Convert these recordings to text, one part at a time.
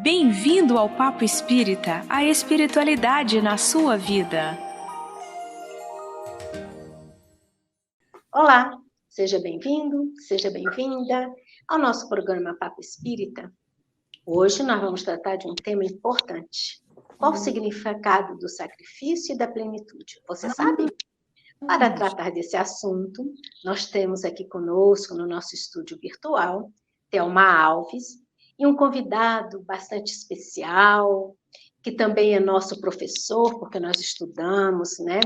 Bem-vindo ao Papo Espírita, a espiritualidade na sua vida. Olá, seja bem-vindo, seja bem-vinda ao nosso programa Papo Espírita. Hoje nós vamos tratar de um tema importante. Qual o significado do sacrifício e da plenitude? Você sabe? Para tratar desse assunto, nós temos aqui conosco, no nosso estúdio virtual, Thelma Alves, e um convidado bastante especial, que também é nosso professor, porque nós estudamos, né,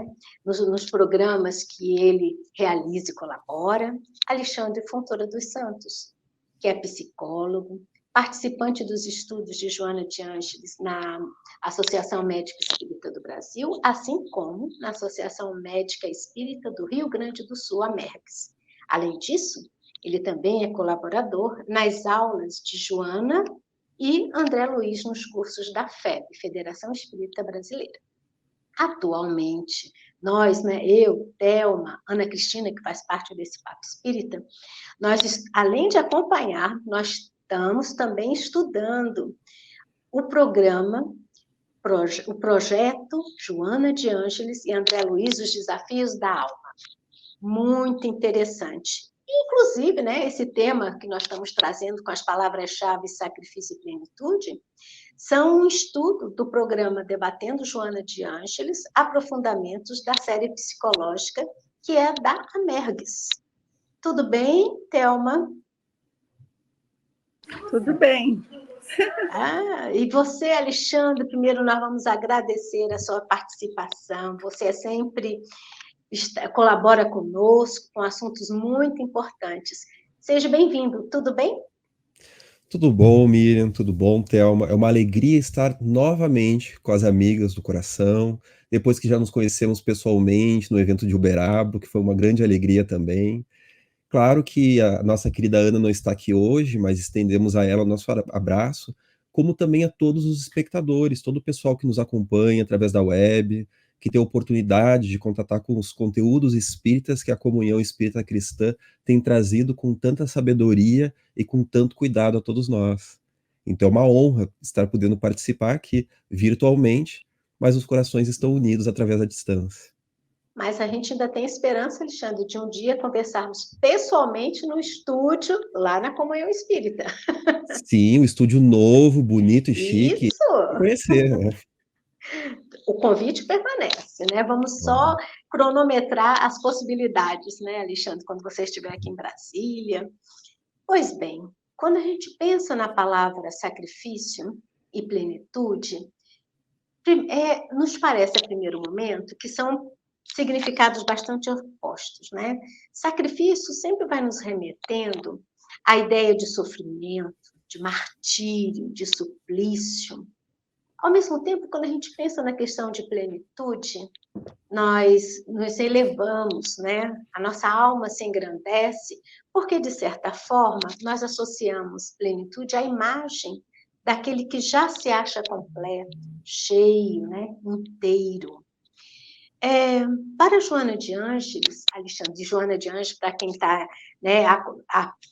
nos programas que ele realiza e colabora, Alexandre Fontoura dos Santos, que é psicólogo, participante dos estudos de Joana de Ângeles na Associação Médica Espírita do Brasil, assim como na Associação Médica Espírita do Rio Grande do Sul, a MERGS. Além disso, ele também é colaborador nas aulas de Joana e André Luiz nos cursos da FEB, Federação Espírita Brasileira. Atualmente, nós, né, eu, Thelma, Ana Cristina, que faz parte desse Papo Espírita, nós, além de acompanhar, nós estamos também estudando o programa, o projeto Joana de Ângeles e André Luiz, os Desafios da Alma. Muito interessante. Inclusive, né, esse tema que nós estamos trazendo com as palavras-chave sacrifício e plenitude, são um estudo do programa Debatendo Joana de Ângeles, aprofundamentos da série psicológica, que é da Amergs. Tudo bem, Thelma? Tudo bem. E você, Alexandre, primeiro nós vamos agradecer a sua participação. Você sempre colabora conosco com assuntos muito importantes. Seja bem-vindo, tudo bem? Tudo bom, Miriam, tudo bom, Thelma? É uma alegria estar novamente com as amigas do coração, depois que já nos conhecemos pessoalmente no evento de Uberaba, que foi uma grande alegria também. Claro que a nossa querida Ana não está aqui hoje, mas estendemos a ela o nosso abraço, como também a todos os espectadores, todo o pessoal que nos acompanha através da web, que tem a oportunidade de contatar com os conteúdos espíritas que a Comunhão Espírita Cristã tem trazido com tanta sabedoria e com tanto cuidado a todos nós. Então é uma honra estar podendo participar aqui virtualmente, mas os corações estão unidos através da distância. Mas a gente ainda tem esperança, Alexandre, de um dia conversarmos pessoalmente no estúdio, lá na Comunhão Espírita. Sim, um estúdio novo, bonito e chique. Isso! Conhecer, né? O convite permanece, né? Vamos só cronometrar as possibilidades, né, Alexandre, quando você estiver aqui em Brasília. Pois bem, quando a gente pensa na palavra sacrifício e plenitude, nos parece, a primeiro momento, que são significados bastante opostos, né? Sacrifício sempre vai nos remetendo à ideia de sofrimento, de martírio, de suplício. Ao mesmo tempo, quando a gente pensa na questão de plenitude, nós nos elevamos, né? A nossa alma se engrandece, porque, de certa forma, nós associamos plenitude à imagem daquele que já se acha completo, cheio, né? Inteiro. Para Joana de Ângeles, Alexandre, Joana de Ângeles, para quem está, né,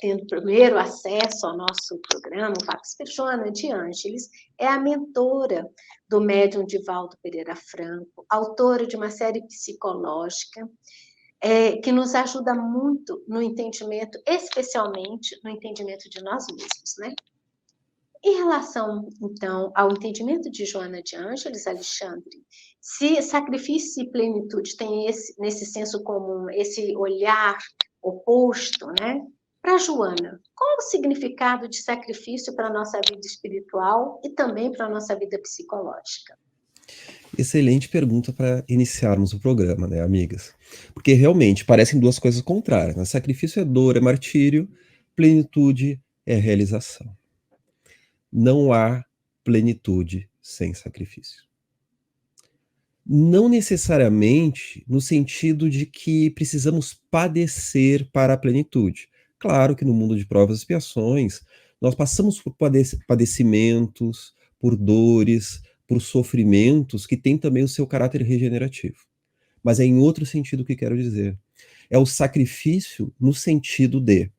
tendo primeiro acesso ao nosso programa, o Papo Espírita, Joana de Ângeles é a mentora do médium Divaldo Pereira Franco, autora de uma série psicológica que nos ajuda muito no entendimento, especialmente no entendimento de nós mesmos, né? Em relação, então, ao entendimento de Joana de Ângeles, Alexandre, se sacrifício e plenitude têm nesse senso comum, esse olhar oposto, né? Para Joana, qual o significado de sacrifício para a nossa vida espiritual e também para a nossa vida psicológica? Excelente pergunta para iniciarmos o programa, né, amigas? Porque realmente parecem duas coisas contrárias, né? Sacrifício é dor, é martírio, plenitude é realização. Não há plenitude sem sacrifício. Não necessariamente no sentido de que precisamos padecer para a plenitude. Claro que no mundo de provas e expiações, nós passamos por padecimentos, por dores, por sofrimentos que têm também o seu caráter regenerativo. Mas é em outro sentido que quero dizer. É o sacrifício no sentido de,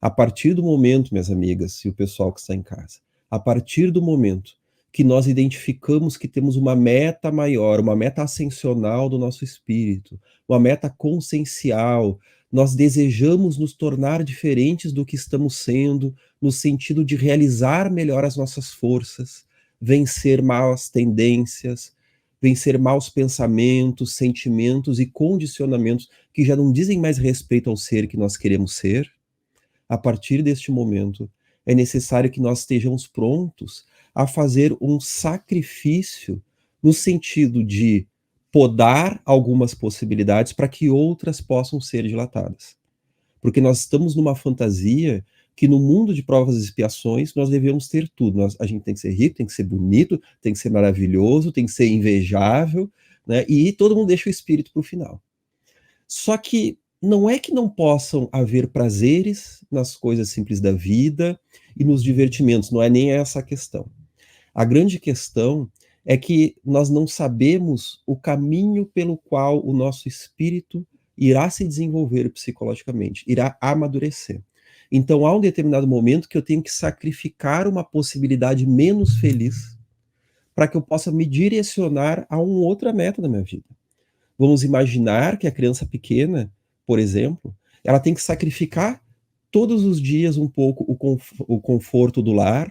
a partir do momento, minhas amigas e o pessoal que está em casa, A partir do momento que nós identificamos que temos uma meta maior, uma meta ascensional do nosso espírito, uma meta consciencial, nós desejamos nos tornar diferentes do que estamos sendo, no sentido de realizar melhor as nossas forças, vencer más tendências, vencer maus pensamentos, sentimentos e condicionamentos que já não dizem mais respeito ao ser que nós queremos ser. A partir deste momento, é necessário que nós estejamos prontos a fazer um sacrifício no sentido de podar algumas possibilidades para que outras possam ser dilatadas. Porque nós estamos numa fantasia que no mundo de provas e expiações nós devemos ter tudo. A gente tem que ser rico, tem que ser bonito, tem que ser maravilhoso, tem que ser invejável, né? E todo mundo deixa o espírito para o final. Só que não é que não possam haver prazeres nas coisas simples da vida e nos divertimentos, não é nem essa a questão. A grande questão é que nós não sabemos o caminho pelo qual o nosso espírito irá se desenvolver psicologicamente, irá amadurecer. Então, há um determinado momento que eu tenho que sacrificar uma possibilidade menos feliz para que eu possa me direcionar a uma outra meta da minha vida. Vamos imaginar que a criança pequena, por exemplo, ela tem que sacrificar todos os dias um pouco o conforto do lar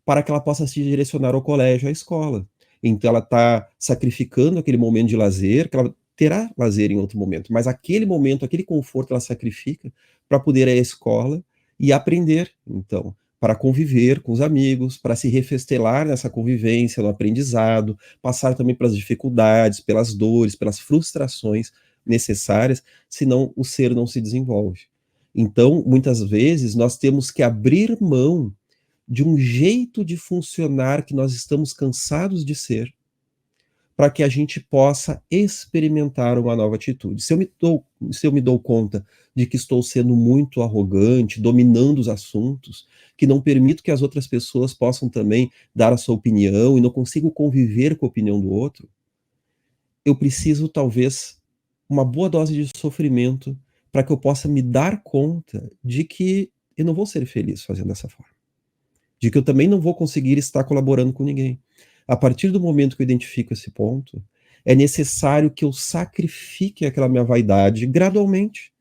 para que ela possa se direcionar ao colégio, à escola. Então ela está sacrificando aquele momento de lazer, que ela terá lazer em outro momento, mas aquele momento, aquele conforto ela sacrifica para poder ir à escola e aprender, então, para conviver com os amigos, para se refestelar nessa convivência, no aprendizado, passar também pelas dificuldades, pelas dores, pelas frustrações necessárias, senão o ser não se desenvolve. Então, muitas vezes, nós temos que abrir mão de um jeito de funcionar que nós estamos cansados de ser, para que a gente possa experimentar uma nova atitude. Se eu me dou conta de que estou sendo muito arrogante, dominando os assuntos, que não permito que as outras pessoas possam também dar a sua opinião e não consigo conviver com a opinião do outro, eu preciso, talvez, uma boa dose de sofrimento para que eu possa me dar conta de que eu não vou ser feliz fazendo dessa forma. De que eu também não vou conseguir estar colaborando com ninguém. A partir do momento que eu identifico esse ponto, é necessário que eu sacrifique aquela minha vaidade gradualmente,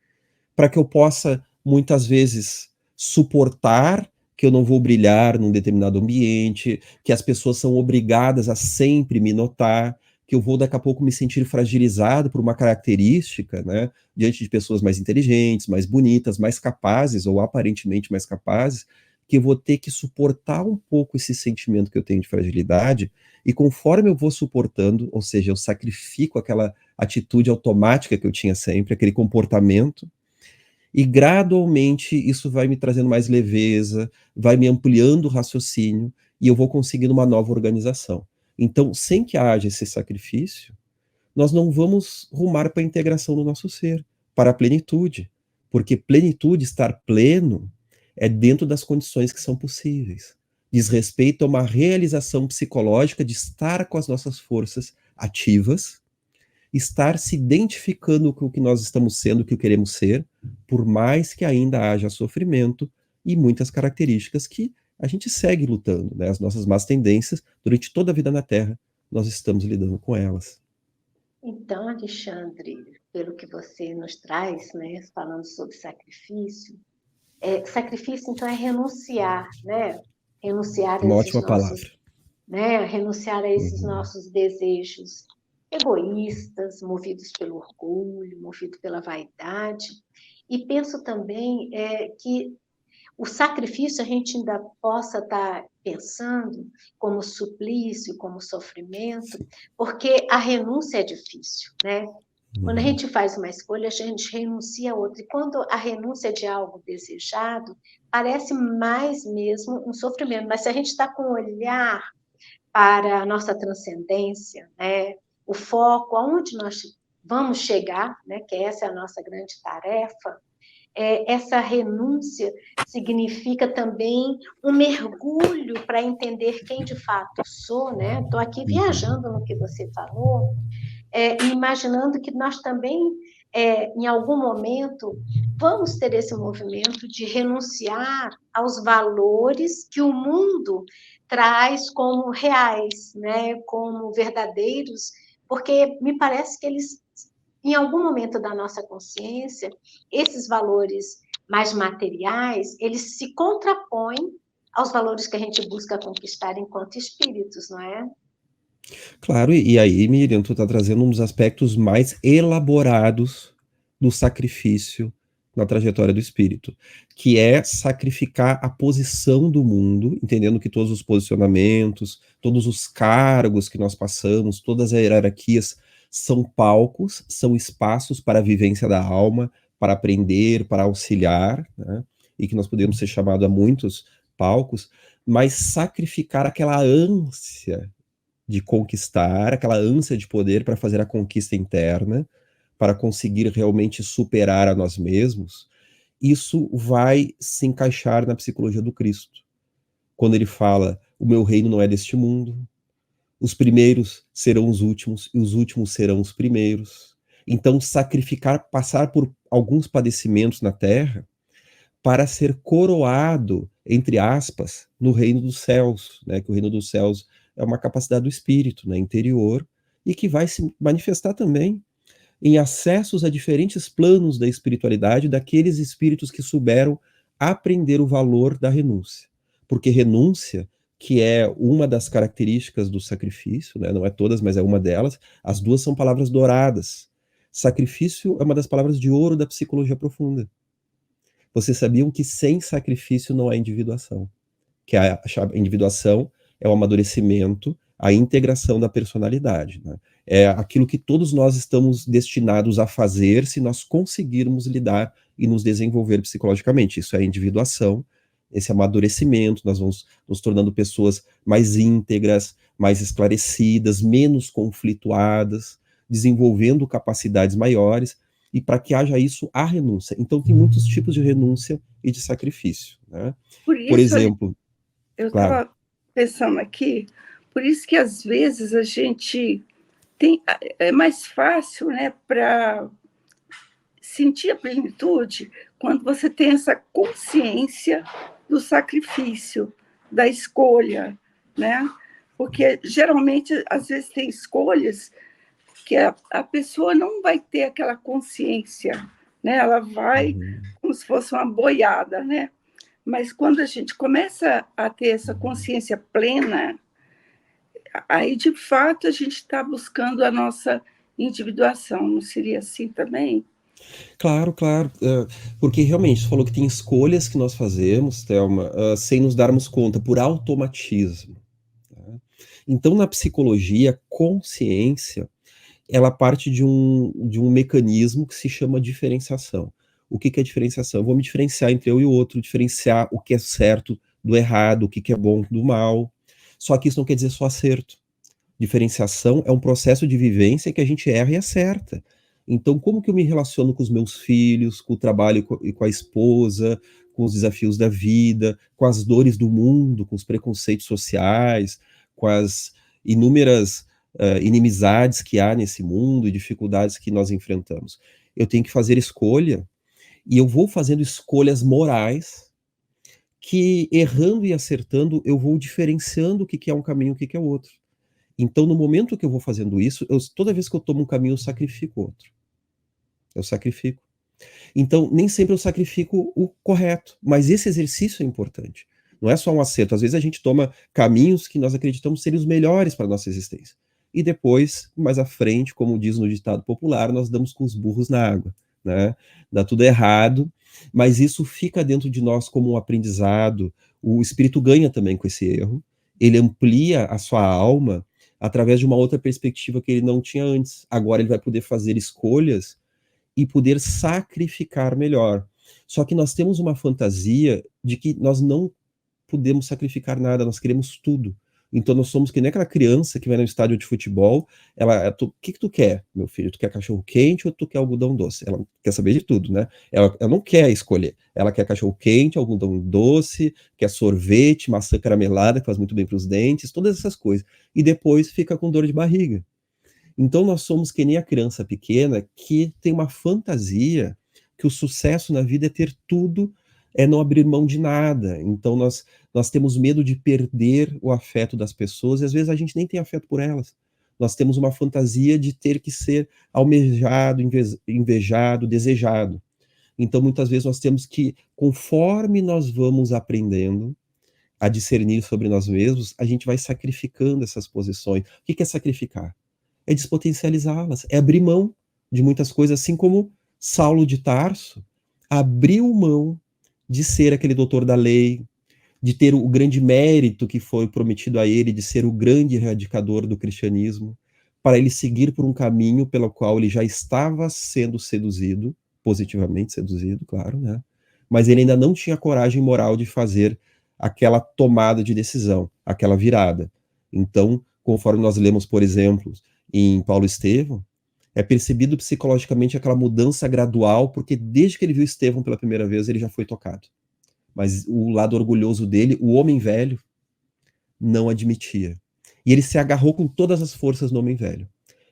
para que eu possa, muitas vezes, suportar que eu não vou brilhar num determinado ambiente, que as pessoas são obrigadas a sempre me notar, que eu vou daqui a pouco me sentir fragilizado por uma característica, né, diante de pessoas mais inteligentes, mais bonitas, mais capazes, ou aparentemente mais capazes, que eu vou ter que suportar um pouco esse sentimento que eu tenho de fragilidade, e conforme eu vou suportando, ou seja, eu sacrifico aquela atitude automática que eu tinha sempre, aquele comportamento, e gradualmente isso vai me trazendo mais leveza, vai me ampliando o raciocínio, e eu vou conseguindo uma nova organização. Então, sem que haja esse sacrifício, nós não vamos rumar para a integração do nosso ser, para a plenitude, porque plenitude, estar pleno, é dentro das condições que são possíveis. Diz respeito a uma realização psicológica de estar com as nossas forças ativas, estar se identificando com o que nós estamos sendo, o que queremos ser, por mais que ainda haja sofrimento e muitas características que a gente segue lutando, né? As nossas más tendências, durante toda a vida na Terra, nós estamos lidando com elas. Então, Alexandre, pelo que você nos traz, né, falando sobre sacrifício, sacrifício, então, é renunciar, né? Renunciar a Uma esses ótima palavra. né? Renunciar a esses nossos desejos egoístas, movidos pelo orgulho, movidos pela vaidade. E penso também que o sacrifício a gente ainda possa estar pensando como suplício, como sofrimento, porque a renúncia é difícil, né? Quando a gente faz uma escolha, a gente renuncia a outra. E quando a renúncia é de algo desejado, parece mais mesmo um sofrimento. Mas se a gente está com um olhar para a nossa transcendência, né? O foco, aonde nós vamos chegar, né? Que essa é a nossa grande tarefa, essa renúncia significa também um mergulho para entender quem de fato sou, né? Estou aqui viajando no que você falou, imaginando que nós também, em algum momento, vamos ter esse movimento de renunciar aos valores que o mundo traz como reais, né, como verdadeiros, porque me parece que eles, em algum momento da nossa consciência, esses valores mais materiais, eles se contrapõem aos valores que a gente busca conquistar enquanto espíritos, não é? Claro, e aí, Miriam, tu tá trazendo um dos aspectos mais elaborados do sacrifício na trajetória do espírito, que é sacrificar a posição do mundo, entendendo que todos os posicionamentos, todos os cargos que nós passamos, todas as hierarquias são palcos, são espaços para a vivência da alma, para aprender, para auxiliar, né? E que nós podemos ser chamados a muitos palcos, mas sacrificar aquela ânsia de conquistar, aquela ânsia de poder para fazer a conquista interna, para conseguir realmente superar a nós mesmos, isso vai se encaixar na psicologia do Cristo. Quando ele fala, o meu reino não é deste mundo, os primeiros serão os últimos e os últimos serão os primeiros. Então, sacrificar, passar por alguns padecimentos na terra para ser coroado, entre aspas, no reino dos céus, né? Que o reino dos céus é uma capacidade do espírito, né, interior, e que vai se manifestar também em acessos a diferentes planos da espiritualidade daqueles espíritos que souberam aprender o valor da renúncia. Porque renúncia, que é uma das características do sacrifício, né, não é todas, mas é uma delas, as duas são palavras douradas. Sacrifício é uma das palavras de ouro da psicologia profunda. Vocês sabiam que sem sacrifício não há individuação? Que a individuação é o amadurecimento, a integração da personalidade, né? É aquilo que todos nós estamos destinados a fazer se nós conseguirmos lidar e nos desenvolver psicologicamente. Isso é a individuação, esse amadurecimento, nós vamos nos tornando pessoas mais íntegras, mais esclarecidas, menos conflituadas, desenvolvendo capacidades maiores, e para que haja isso, a renúncia. Então, tem muitos tipos de renúncia e de sacrifício, né? Por Por isso, exemplo, eu claro, estava pensando aqui, por isso que às vezes a gente tem, é mais fácil, né, para sentir a plenitude quando você tem essa consciência do sacrifício, da escolha, né? Porque geralmente, às vezes, tem escolhas que a pessoa não vai ter aquela consciência, né? Ela vai como se fosse uma boiada, né? Mas quando a gente começa a ter essa consciência plena, aí, de fato, a gente está buscando a nossa individuação. Não seria assim também? claro, claro, porque realmente, você falou que tem escolhas que nós fazemos, Thelma, sem nos darmos conta, por automatismo, tá? Então, na psicologia, consciência, ela parte de um mecanismo que se chama diferenciação. O que que é diferenciação? Eu vou me diferenciar entre eu e o outro, diferenciar o que é certo do errado, o que que é bom do mal. Só que isso não quer dizer só acerto. Diferenciação é um processo de vivência que a gente erra e acerta. Então, como que eu me relaciono com os meus filhos, com o trabalho e com a esposa, com os desafios da vida, com as dores do mundo, com os preconceitos sociais, com as inúmeras inimizades que há nesse mundo e dificuldades que nós enfrentamos? Eu tenho que fazer escolha, e eu vou fazendo escolhas morais que, errando e acertando, eu vou diferenciando o que que é um caminho e o que que é outro. Então, no momento que eu vou fazendo isso, toda vez que eu tomo um caminho, eu sacrifico outro. Eu sacrifico. Então, nem sempre eu sacrifico o correto, mas esse exercício é importante. Não é só um acerto. Às vezes a gente toma caminhos que nós acreditamos serem os melhores para a nossa existência. E depois, mais à frente, como diz no ditado popular, nós damos com os burros na água, né? Dá tudo errado, mas isso fica dentro de nós como um aprendizado. O espírito ganha também com esse erro. Ele amplia a sua alma através de uma outra perspectiva que ele não tinha antes. Agora ele vai poder fazer escolhas e poder sacrificar melhor. Só que nós temos uma fantasia de que nós não podemos sacrificar nada, nós queremos tudo. Então nós somos que nem aquela criança que vai no estádio de futebol, o que que tu quer, meu filho? Tu quer cachorro quente ou tu quer algodão doce? Ela quer saber de tudo, né? Ela não quer escolher. Ela quer cachorro quente, algodão doce, quer sorvete, maçã caramelada, que faz muito bem para os dentes, todas essas coisas. E depois fica com dor de barriga. Então nós somos que nem a criança pequena que tem uma fantasia que o sucesso na vida é ter tudo é não abrir mão de nada. Então nós temos medo de perder o afeto das pessoas, e às vezes a gente nem tem afeto por elas. Nós temos uma fantasia de ter que ser almejado, invejado, desejado. Então muitas vezes nós temos que, conforme nós vamos aprendendo a discernir sobre nós mesmos, a gente vai sacrificando essas posições. O que é sacrificar? É despotencializá-las, é abrir mão de muitas coisas, assim como Saulo de Tarso abriu mão de ser aquele doutor da lei, de ter o grande mérito que foi prometido a ele, de ser o grande erradicador do cristianismo, para ele seguir por um caminho pelo qual ele já estava sendo seduzido, positivamente seduzido, claro, né? Mas ele ainda não tinha coragem moral de fazer aquela tomada de decisão, aquela virada. Então, conforme nós lemos, por exemplo, em Paulo Estevão, é percebido psicologicamente aquela mudança gradual, porque desde que ele viu Estevão pela primeira vez, ele já foi tocado. Mas o lado orgulhoso dele, o homem velho, não admitia. E ele se agarrou com todas as forças no homem velho.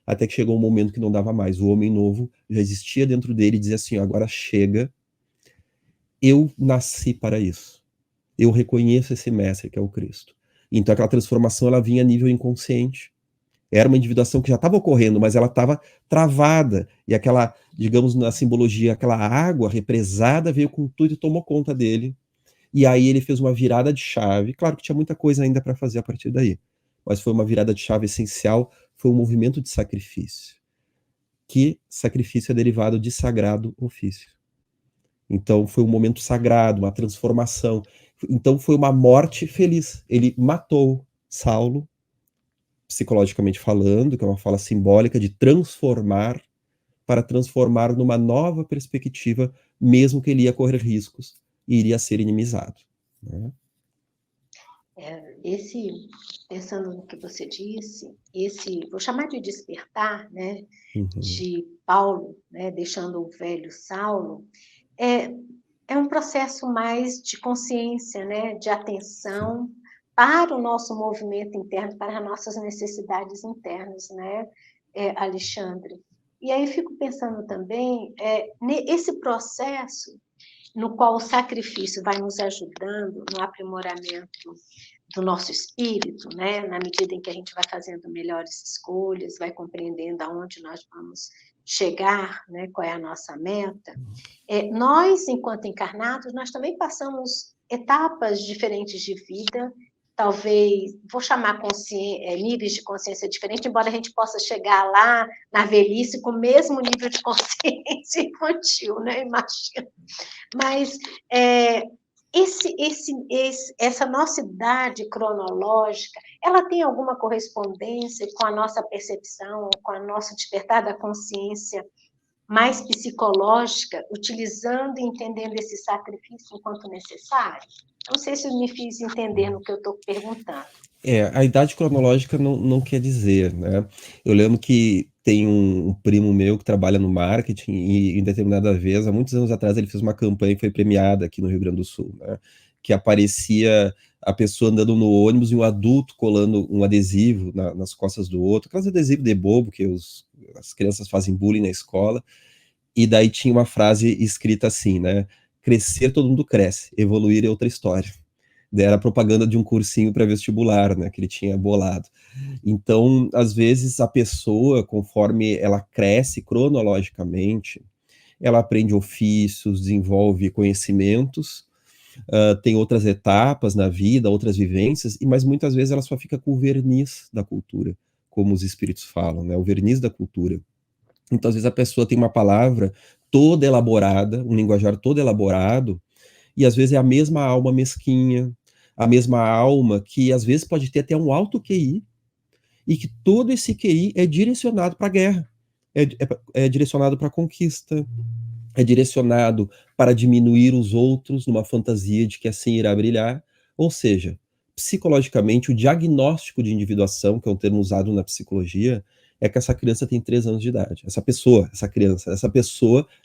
Até que chegou um momento que não dava mais. O homem novo já existia dentro dele e dizia assim, agora chega, eu nasci para isso. Eu reconheço esse mestre que é o Cristo. Então aquela transformação ela vinha a nível inconsciente. Era uma individuação que já estava ocorrendo, mas ela estava travada. E aquela, digamos na simbologia, aquela água represada veio com tudo e tomou conta dele. E aí ele fez uma virada de chave. Claro que tinha muita coisa ainda para fazer a partir daí. Mas foi uma virada de chave essencial, foi um movimento de sacrifício. Que sacrifício é derivado de sagrado ofício. Então foi um momento sagrado, uma transformação. Então foi uma morte feliz. Ele matou Saulo, psicologicamente falando, que é uma fala simbólica de transformar, para transformar numa nova perspectiva, mesmo que ele ia correr riscos e iria ser inimizado. Né? Pensando no que você disse, vou chamar de despertar, né, Uhum. de Paulo, né, deixando o velho Saulo, é um processo mais de consciência, né, de atenção, sim, para o nosso movimento interno, para as nossas necessidades internas, né, Alexandre? E aí fico pensando também, esse processo no qual o sacrifício vai nos ajudando no aprimoramento do nosso espírito, né, na medida em que a gente vai fazendo melhores escolhas, vai compreendendo aonde nós vamos chegar, né, qual é a nossa meta. Nós, enquanto encarnados, nós também passamos etapas diferentes de vida, talvez, vou chamar níveis de consciência diferentes, embora a gente possa chegar lá na velhice com o mesmo nível de consciência infantil, né? Imagina. Mas essa nossa idade cronológica, ela tem alguma correspondência com a nossa percepção, com o nosso despertar da consciência mais psicológica, utilizando e entendendo esse sacrifício enquanto necessário? Não sei se eu me fiz entender no que eu estou perguntando. A idade cronológica não quer dizer, né? Eu lembro que tem um primo meu que trabalha no marketing e em determinada vez, há muitos anos atrás, ele fez uma campanha que foi premiada aqui no Rio Grande do Sul, né? Que aparecia a pessoa andando no ônibus e um adulto colando um adesivo nas costas do outro, aqueles adesivos de bobo que as crianças fazem bullying na escola, e daí tinha uma frase escrita assim, né? Crescer todo mundo cresce, evoluir é outra história. Era propaganda de um cursinho pré-vestibular, né, que ele tinha bolado. Então, às vezes, a pessoa, conforme ela cresce cronologicamente, ela aprende ofícios, desenvolve conhecimentos, tem outras etapas na vida, outras vivências, mas muitas vezes ela só fica com o verniz da cultura, como os espíritos falam, né, o verniz da cultura. Então, às vezes, a pessoa tem uma palavra toda elaborada, um linguajar todo elaborado, e às vezes é a mesma alma mesquinha, a mesma alma que às vezes pode ter até um alto QI, e que todo esse QI é direcionado para a guerra, é direcionado para a conquista, é direcionado para diminuir os outros numa fantasia de que assim irá brilhar. Ou seja, psicologicamente, o diagnóstico de individuação, que é um termo usado na psicologia, é que essa criança tem 3 anos de idade. Essa pessoa,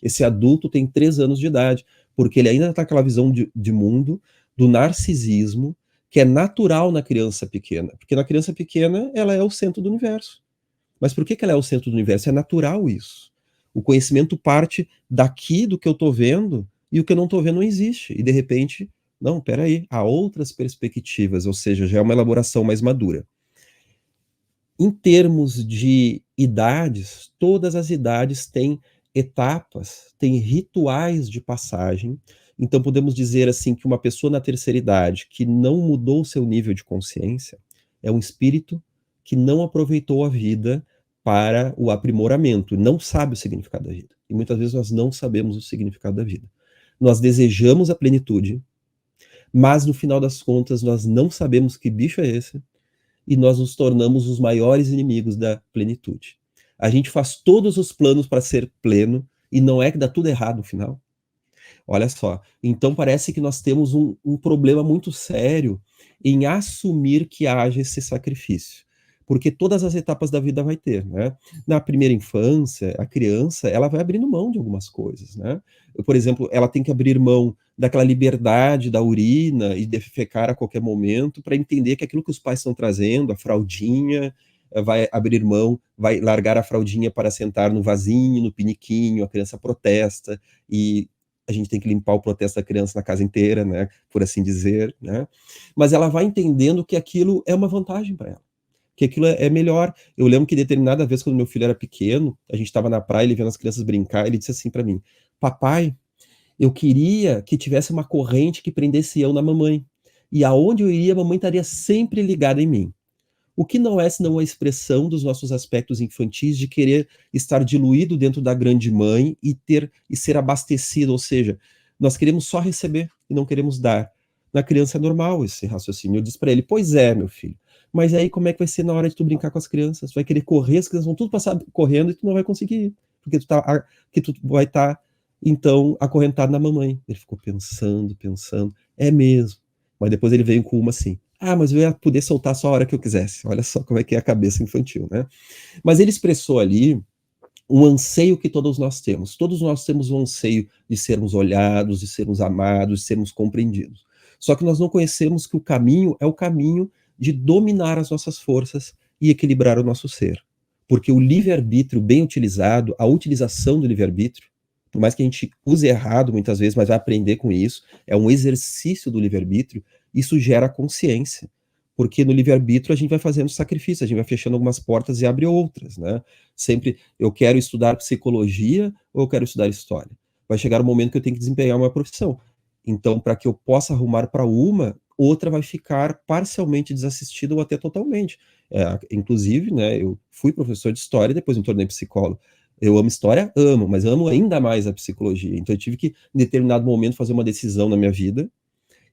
esse adulto tem 3 anos de idade, porque ele ainda está aquela visão de mundo, do narcisismo, que é natural na criança pequena. Porque na criança pequena, ela é o centro do universo. Mas por que ela é o centro do universo? É natural isso. O conhecimento parte daqui do que eu estou vendo e o que eu não estou vendo não existe. E de repente, não, peraí, há outras perspectivas, ou seja, já é uma elaboração mais madura. Em termos de idades, todas as idades têm etapas, têm rituais de passagem. Então podemos dizer assim que uma pessoa na terceira idade que não mudou seu nível de consciência é um espírito que não aproveitou a vida para o aprimoramento, não sabe o significado da vida. E muitas vezes nós não sabemos o significado da vida. Nós desejamos a plenitude, mas no final das contas nós não sabemos que bicho é esse, e nós nos tornamos os maiores inimigos da plenitude. A gente faz todos os planos para ser pleno, e não é que dá tudo errado no final. Olha só, então parece que nós temos um problema muito sério em assumir que haja esse sacrifício, porque todas as etapas da vida vai ter, né? Na primeira infância, a criança, ela vai abrindo mão de algumas coisas, né? Por exemplo, ela tem que abrir mão daquela liberdade da urina e defecar a qualquer momento para entender que aquilo que os pais estão trazendo, a fraldinha, vai abrir mão, vai largar a fraldinha para sentar no vasinho, no piniquinho, a criança protesta e a gente tem que limpar o protesto da criança na casa inteira, né, por assim dizer, né? Mas ela vai entendendo que aquilo é uma vantagem para ela, que aquilo é melhor. Eu lembro que determinada vez, quando meu filho era pequeno, a gente estava na praia, ele vendo as crianças brincar, ele disse assim para mim: papai, eu queria que tivesse uma corrente que prendesse eu na mamãe, e aonde eu iria, a mamãe estaria sempre ligada em mim. O que não é senão a expressão dos nossos aspectos infantis de querer estar diluído dentro da grande mãe e ser abastecido, ou seja, nós queremos só receber e não queremos dar. Na criança é normal esse raciocínio. Eu disse para ele: pois é, meu filho, mas aí como é que vai ser na hora de tu brincar com as crianças? Tu vai querer correr, as crianças vão tudo passar correndo e tu não vai conseguir, porque tu vai estar, então, acorrentado na mamãe. Ele ficou pensando, é mesmo. Mas depois ele veio com uma assim: ah, mas eu ia poder soltar só a hora que eu quisesse. Olha só como é que é a cabeça infantil, né? Mas ele expressou ali um anseio que todos nós temos. Todos nós temos um anseio de sermos olhados, de sermos amados, de sermos compreendidos. Só que nós não conhecemos que o caminho é o caminho de dominar as nossas forças e equilibrar o nosso ser. Porque o livre-arbítrio bem utilizado, a utilização do livre-arbítrio, por mais que a gente use errado muitas vezes, mas vai aprender com isso, é um exercício do livre-arbítrio, isso gera consciência, porque no livre-arbítrio a gente vai fazendo sacrifício, a gente vai fechando algumas portas e abre outras, né? Sempre, eu quero estudar psicologia ou eu quero estudar história? Vai chegar um momento que eu tenho que desempenhar uma profissão. Então, para que eu possa arrumar para uma, outra vai ficar parcialmente desassistida ou até totalmente. Inclusive, né, eu fui professor de história e depois me tornei psicólogo. Eu amo história, amo, mas amo ainda mais a psicologia. Então eu tive que, em determinado momento, fazer uma decisão na minha vida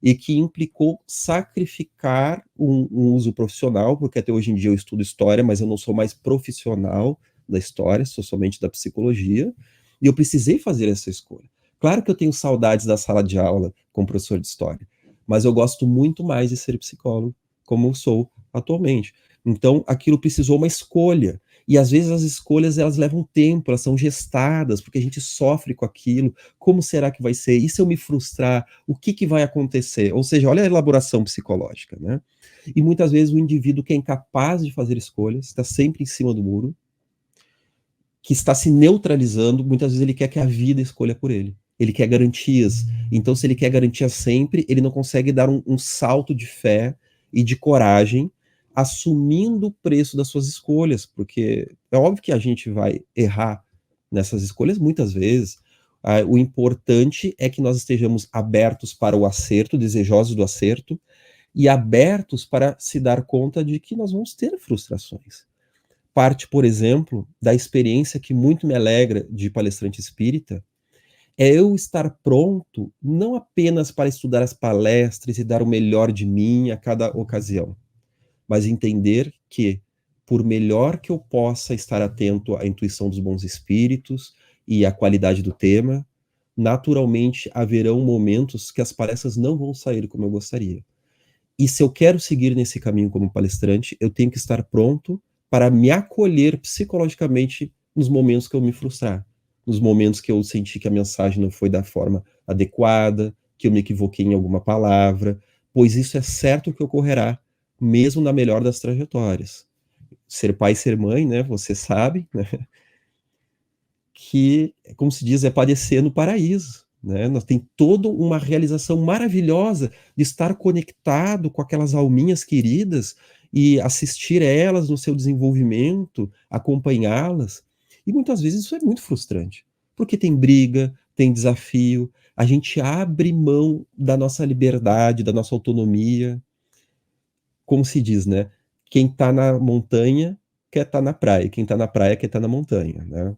e que implicou sacrificar um uso profissional, porque até hoje em dia eu estudo história, mas eu não sou mais profissional da história, sou somente da psicologia, e eu precisei fazer essa escolha. Claro que eu tenho saudades da sala de aula como professor de história, mas eu gosto muito mais de ser psicólogo, como eu sou atualmente. Então, aquilo precisou uma escolha. E às vezes as escolhas, elas levam tempo, elas são gestadas, porque a gente sofre com aquilo. Como será que vai ser? E se eu me frustrar? O que vai acontecer? Ou seja, olha a elaboração psicológica, né? E muitas vezes o indivíduo que é incapaz de fazer escolhas, está sempre em cima do muro, que está se neutralizando, muitas vezes ele quer que a vida escolha por ele. Ele quer garantias. Então, se ele quer garantias sempre, ele não consegue dar um salto de fé e de coragem, assumindo o preço das suas escolhas, porque é óbvio que a gente vai errar nessas escolhas muitas vezes. O importante é que nós estejamos abertos para o acerto, desejosos do acerto, e abertos para se dar conta de que nós vamos ter frustrações. Parte, por exemplo, da experiência que muito me alegra de palestrante espírita, é eu estar pronto não apenas para estudar as palestras e dar o melhor de mim a cada ocasião, mas entender que, por melhor que eu possa estar atento à intuição dos bons espíritos e à qualidade do tema, naturalmente haverão momentos que as palestras não vão sair como eu gostaria. E se eu quero seguir nesse caminho como palestrante, eu tenho que estar pronto para me acolher psicologicamente nos momentos que eu me frustrar, nos momentos que eu senti que a mensagem não foi da forma adequada, que eu me equivoquei em alguma palavra, pois isso é certo que ocorrerá, mesmo na melhor das trajetórias. Ser pai e ser mãe, né, você sabe, né, que, como se diz, é padecer no paraíso, né? Nós tem toda uma realização maravilhosa de estar conectado com aquelas alminhas queridas e assistir elas no seu desenvolvimento, acompanhá-las. E muitas vezes isso é muito frustrante, porque tem briga, tem desafio, a gente abre mão da nossa liberdade, da nossa autonomia. Como se diz, né? Quem está na montanha quer estar na praia, quem está na praia quer estar na montanha, né?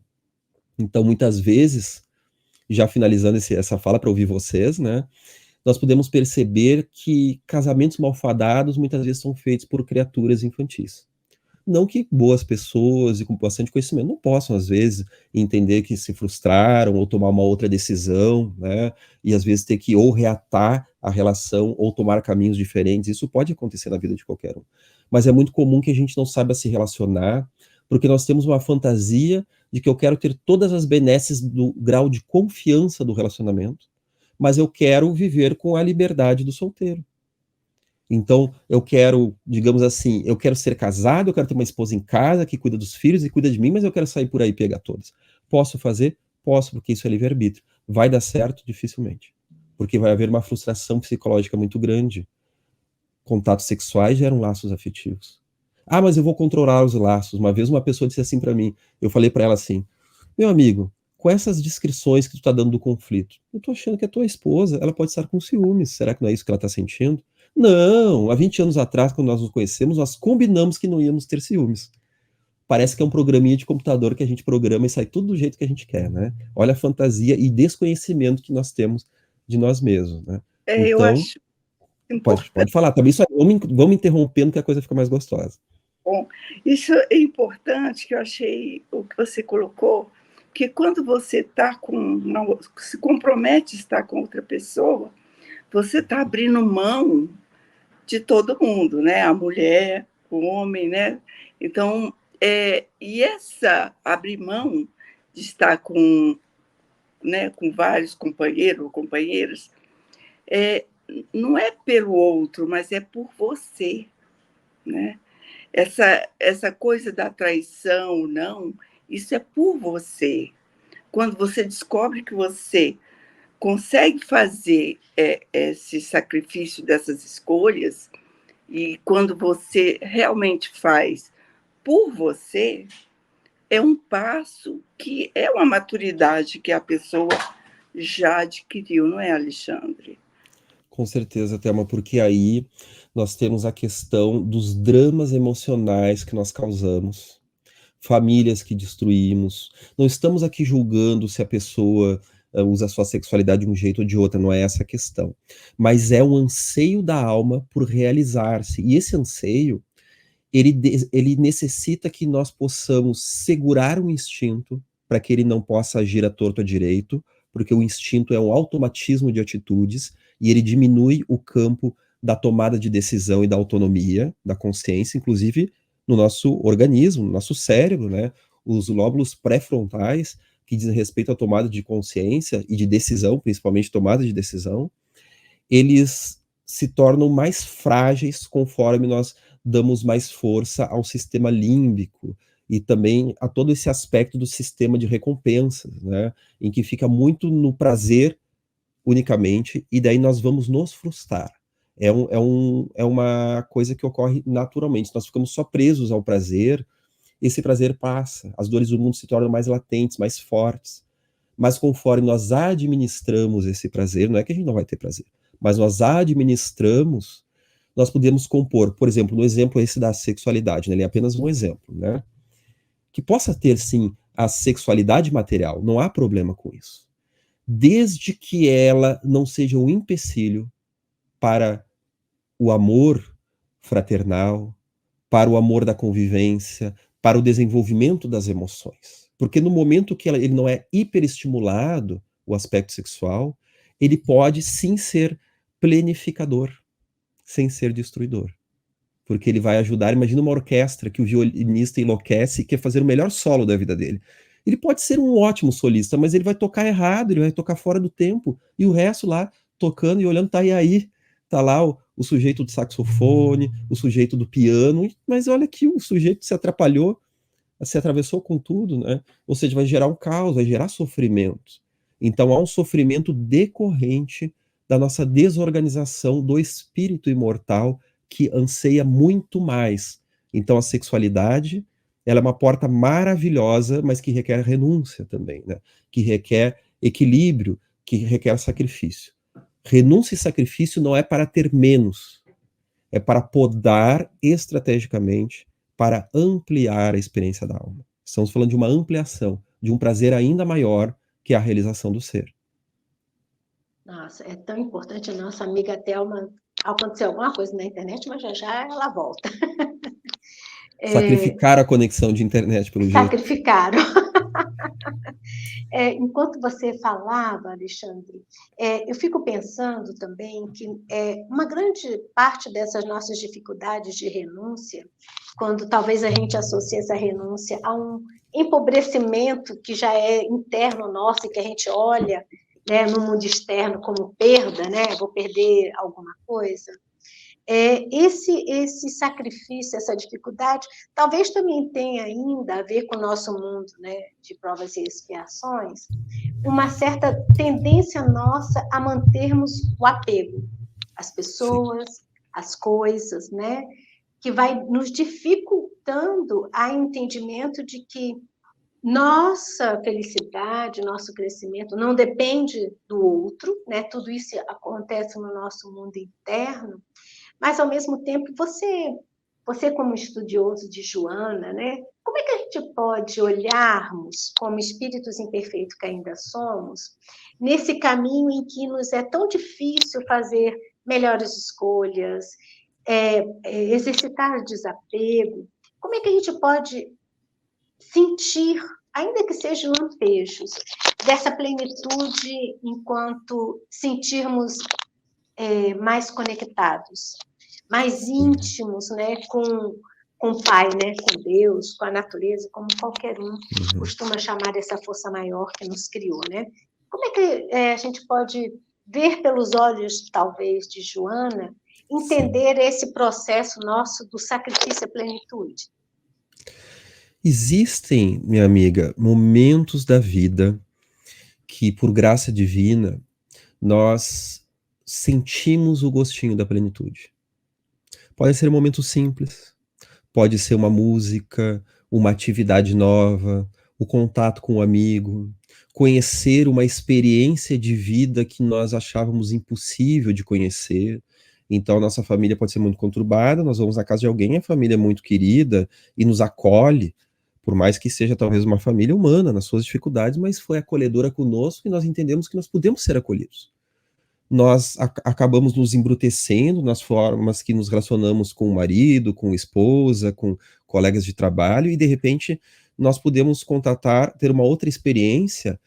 Então, muitas vezes, já finalizando essa fala para ouvir vocês, né? Nós podemos perceber que casamentos malfadados muitas vezes são feitos por criaturas infantis. Não que boas pessoas e com bastante conhecimento não possam, às vezes, entender que se frustraram ou tomar uma outra decisão, né? E às vezes ter que ou reatar a relação ou tomar caminhos diferentes. Isso pode acontecer na vida de qualquer um. Mas é muito comum que a gente não saiba se relacionar, porque nós temos uma fantasia de que eu quero ter todas as benesses do grau de confiança do relacionamento, mas eu quero viver com a liberdade do solteiro. Então, eu quero, digamos assim, eu quero ser casado, eu quero ter uma esposa em casa que cuida dos filhos e cuida de mim, mas eu quero sair por aí e pegar todas. Posso fazer? Posso, porque isso é livre-arbítrio. Vai dar certo? Dificilmente. Porque vai haver uma frustração psicológica muito grande. Contatos sexuais geram laços afetivos. Ah, mas eu vou controlar os laços. Uma vez uma pessoa disse assim para mim, eu falei para ela assim, meu amigo, com essas descrições que tu tá dando do conflito, eu tô achando que a tua esposa, ela pode estar com ciúmes. Será que não é isso que ela tá sentindo? Não, há 20 anos atrás, quando nós nos conhecemos, nós combinamos que não íamos ter ciúmes. Parece que é um programinha de computador que a gente programa e sai tudo do jeito que a gente quer, né? Olha a fantasia e desconhecimento que nós temos de nós mesmos, né? Eu Então, acho importante. pode falar. Também só vamos interrompendo que a coisa fica mais gostosa. Bom, isso é importante, que eu achei o que você colocou, que quando você se compromete a estar com outra pessoa, você está abrindo mão de todo mundo, né? A mulher, o homem, né? Então, e essa abrir mão de estar com, né, com vários companheiros ou companheiras, não é pelo outro, mas é por você, né? Essa coisa da traição, não, isso é por você. Quando você descobre que você consegue fazer esse sacrifício dessas escolhas, e quando você realmente faz por você, é um passo que é uma maturidade que a pessoa já adquiriu, não é, Alexandre? Com certeza, Thelma, porque aí nós temos a questão dos dramas emocionais que nós causamos, famílias que destruímos. Não estamos aqui julgando se a pessoa usa a sua sexualidade de um jeito ou de outro, não é essa a questão. Mas é um anseio da alma por realizar-se. E esse anseio, ele necessita que nós possamos segurar o instinto para que ele não possa agir à torto à direito, porque o instinto é um automatismo de atitudes e ele diminui o campo da tomada de decisão e da autonomia, da consciência, inclusive no nosso organismo, no nosso cérebro, né? Os lóbulos pré-frontais, que dizem respeito à tomada de consciência e de decisão, principalmente tomada de decisão, eles se tornam mais frágeis conforme nós damos mais força ao sistema límbico e também a todo esse aspecto do sistema de recompensas, né? Em que fica muito no prazer unicamente, e daí nós vamos nos frustrar. É uma coisa que ocorre naturalmente. Nós ficamos só presos ao prazer, esse prazer passa, as dores do mundo se tornam mais latentes, mais fortes. Mas conforme nós administramos esse prazer, não é que a gente não vai ter prazer, mas nós administramos, nós podemos compor, por exemplo, no exemplo esse da sexualidade, né? Ele é apenas um exemplo, né? Que possa ter, sim, a sexualidade material, não há problema com isso. Desde que ela não seja um empecilho para o amor fraternal, para o amor da convivência, para o desenvolvimento das emoções. Porque no momento que ele não é hiperestimulado, o aspecto sexual, ele pode sim ser planificador, sem ser destruidor. Porque ele vai ajudar, imagina uma orquestra que o violinista enlouquece e quer fazer o melhor solo da vida dele. Ele pode ser um ótimo solista, mas ele vai tocar errado, ele vai tocar fora do tempo, e o resto lá, tocando e olhando, tá aí, tá lá o sujeito do saxofone, o sujeito do piano, mas olha que o sujeito se atrapalhou, se atravessou com tudo, né? Ou seja, vai gerar um caos, vai gerar sofrimento. Então há um sofrimento decorrente da nossa desorganização do espírito imortal que anseia muito mais. Então a sexualidade, ela é uma porta maravilhosa, mas que requer renúncia também, né? Que requer equilíbrio, que requer sacrifício. Renúncia e sacrifício não é para ter menos, é para podar estrategicamente, para ampliar a experiência da alma. Estamos falando de uma ampliação, de um prazer ainda maior que a realização do ser. Nossa, é tão importante. A nossa amiga Thelma, aconteceu alguma coisa na internet, mas já já ela volta. Sacrificar a conexão de internet, pelo jeito. Sacrificaram. Enquanto você falava, Alexandre, eu fico pensando também que uma grande parte dessas nossas dificuldades de renúncia, quando talvez a gente associe essa renúncia a um empobrecimento que já é interno nosso e que a gente olha, né, no mundo externo como perda, né? Vou perder alguma coisa. Esse sacrifício, essa dificuldade, talvez também tenha ainda a ver com o nosso mundo, né, de provas e expiações, uma certa tendência nossa a mantermos o apego às pessoas, às coisas, né, que vai nos dificultando a entendimento de que nossa felicidade, nosso crescimento não depende do outro, né, tudo isso acontece no nosso mundo interno. Mas, ao mesmo tempo, você como estudioso de Joana, né, como é que a gente pode olharmos como espíritos imperfeitos que ainda somos, nesse caminho em que nos é tão difícil fazer melhores escolhas, exercitar o desapego? Como é que a gente pode sentir, ainda que sejam lampejos, dessa plenitude enquanto sentirmos mais conectados, mais íntimos, né, com o Pai, né, com Deus, com a natureza, como qualquer um costuma chamar essa força maior que nos criou, né? Como é que a gente pode ver pelos olhos, talvez, de Joana, entender esse processo nosso do sacrifício à plenitude? Existem, minha amiga, momentos da vida que, por graça divina, nós sentimos o gostinho da plenitude. Pode ser um momento simples, pode ser uma música, uma atividade nova, o contato com um amigo, conhecer uma experiência de vida que nós achávamos impossível de conhecer. Então, nossa família pode ser muito conturbada, nós vamos na casa de alguém, a família é muito querida e nos acolhe, por mais que seja talvez uma família humana nas suas dificuldades, mas foi acolhedora conosco e nós entendemos que nós podemos ser acolhidos. Nós acabamos nos embrutecendo nas formas que nos relacionamos com o marido, com a esposa, com colegas de trabalho, e de repente nós podemos ter uma outra experiência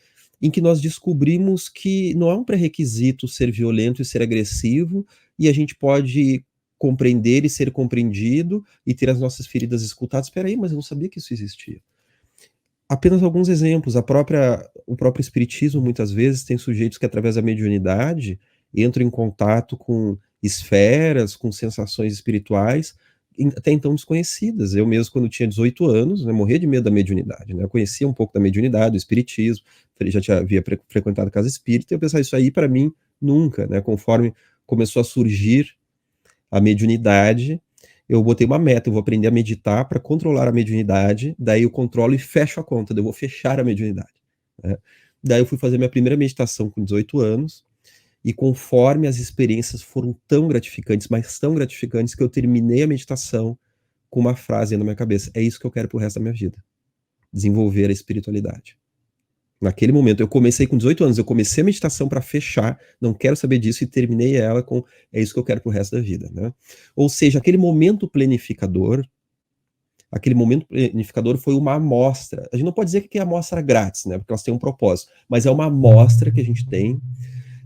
em que nós descobrimos que não é um pré-requisito ser violento e ser agressivo, e a gente pode compreender e ser compreendido e ter as nossas feridas escutadas. Espera aí, mas eu não sabia que isso existia. Apenas alguns exemplos. O próprio espiritismo, muitas vezes, tem sujeitos que, através da mediunidade, entram em contato com esferas, com sensações espirituais, até então desconhecidas. Eu mesmo, quando tinha 18 anos, né, morria de medo da mediunidade. Né? Eu conhecia um pouco da mediunidade, do espiritismo, já havia frequentado a casa espírita, e eu pensava, isso aí, para mim, nunca. Né? Conforme começou a surgir a mediunidade, eu botei uma meta, eu vou aprender a meditar para controlar a mediunidade, daí eu controlo e fecho a conta, daí eu vou fechar a mediunidade. Né? Daí eu fui fazer minha primeira meditação com 18 anos, e conforme as experiências foram tão gratificantes, mas tão gratificantes, que eu terminei a meditação com uma frase na minha cabeça: é isso que eu quero pro resto da minha vida, desenvolver a espiritualidade. Naquele momento, eu comecei com 18 anos, eu comecei a meditação para fechar, não quero saber disso, e terminei ela com é isso que eu quero pro resto da vida, né? Ou seja, aquele momento planificador foi uma amostra. A gente não pode dizer que é amostra grátis, né? Porque elas têm um propósito, mas é uma amostra que a gente tem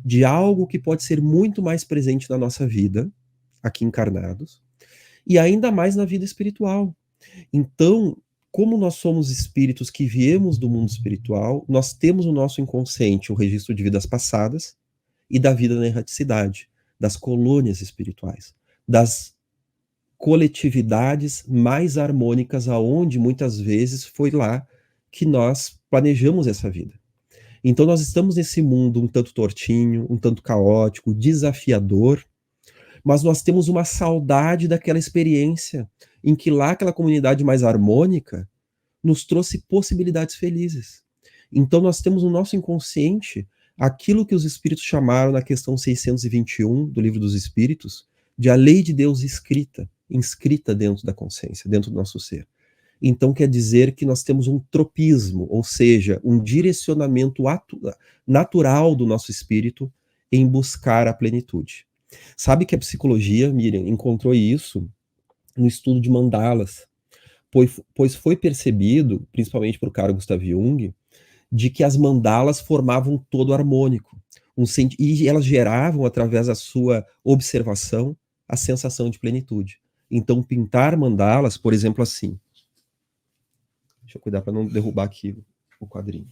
de algo que pode ser muito mais presente na nossa vida, aqui encarnados, e ainda mais na vida espiritual. Então, como nós somos espíritos que viemos do mundo espiritual, nós temos no nosso inconsciente o registro de vidas passadas e da vida na erraticidade, das colônias espirituais, das coletividades mais harmônicas, aonde muitas vezes foi lá que nós planejamos essa vida. Então nós estamos nesse mundo um tanto tortinho, um tanto caótico, desafiador, mas nós temos uma saudade daquela experiência em que lá aquela comunidade mais harmônica nos trouxe possibilidades felizes. Então nós temos no nosso inconsciente aquilo que os espíritos chamaram na questão 621 do Livro dos Espíritos de a lei de Deus escrita, inscrita dentro da consciência, dentro do nosso ser. Então quer dizer que nós temos um tropismo, ou seja, um direcionamento natural do nosso espírito em buscar a plenitude. Sabe que a psicologia, Miriam, encontrou isso no estudo de mandalas, pois foi percebido, principalmente por Carl Gustav Jung, de que as mandalas formavam um todo harmônico, e elas geravam, através da sua observação, a sensação de plenitude. Então, pintar mandalas, por exemplo, assim. Deixa eu cuidar para não derrubar aqui o quadrinho.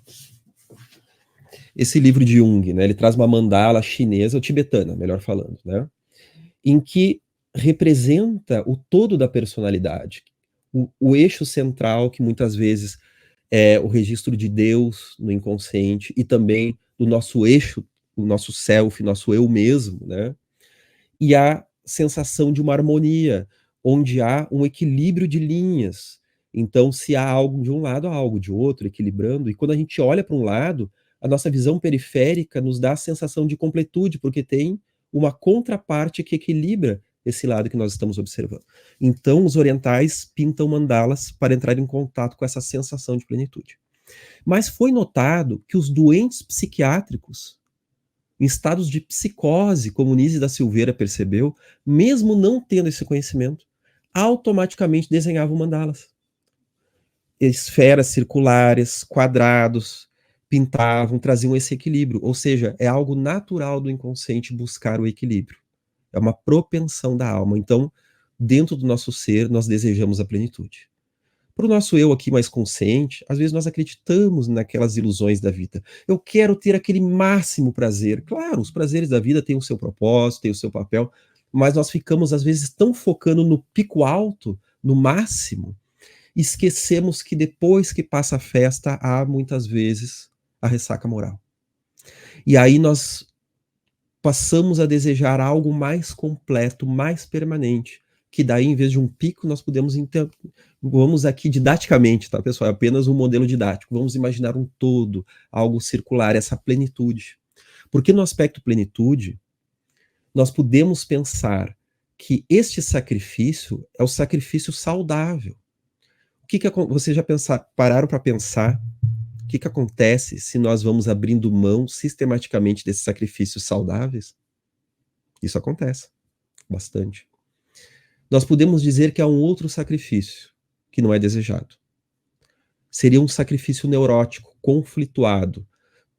Esse livro de Jung, né, ele traz uma mandala chinesa, ou tibetana, melhor falando, né, em que representa o todo da personalidade, o eixo central, que muitas vezes é o registro de Deus no inconsciente, e também do nosso eixo, o nosso self, nosso eu mesmo, né, e a sensação de uma harmonia, onde há um equilíbrio de linhas. Então, se há algo de um lado, há algo de outro, equilibrando, e quando a gente olha para um lado, a nossa visão periférica nos dá a sensação de completude, porque tem uma contraparte que equilibra esse lado que nós estamos observando. Então, os orientais pintam mandalas para entrar em contato com essa sensação de plenitude. Mas foi notado que os doentes psiquiátricos, em estados de psicose, como Nise da Silveira percebeu, mesmo não tendo esse conhecimento, automaticamente desenhavam mandalas. Esferas circulares, quadrados, pintavam, traziam esse equilíbrio. Ou seja, é algo natural do inconsciente buscar o equilíbrio. É uma propensão da alma. Então, dentro do nosso ser, nós desejamos a plenitude. Para o nosso eu aqui mais consciente, às vezes nós acreditamos naquelas ilusões da vida. Eu quero ter aquele máximo prazer. Claro, os prazeres da vida têm o seu propósito, têm o seu papel, mas nós ficamos, às vezes, tão focando no pico alto, no máximo, esquecemos que depois que passa a festa, há muitas vezes a ressaca moral. E aí nós passamos a desejar algo mais completo, mais permanente, que daí, em vez de um pico, nós podemos vamos aqui didaticamente, tá, pessoal? É apenas um modelo didático. Vamos imaginar um todo, algo circular, essa plenitude. Porque no aspecto plenitude, nós podemos pensar que este sacrifício é o sacrifício saudável. Vocês já pararam para pensar o que acontece se nós vamos abrindo mão sistematicamente desses sacrifícios saudáveis? Isso acontece bastante. Nós podemos dizer que há um outro sacrifício que não é desejado. Seria um sacrifício neurótico, conflituado.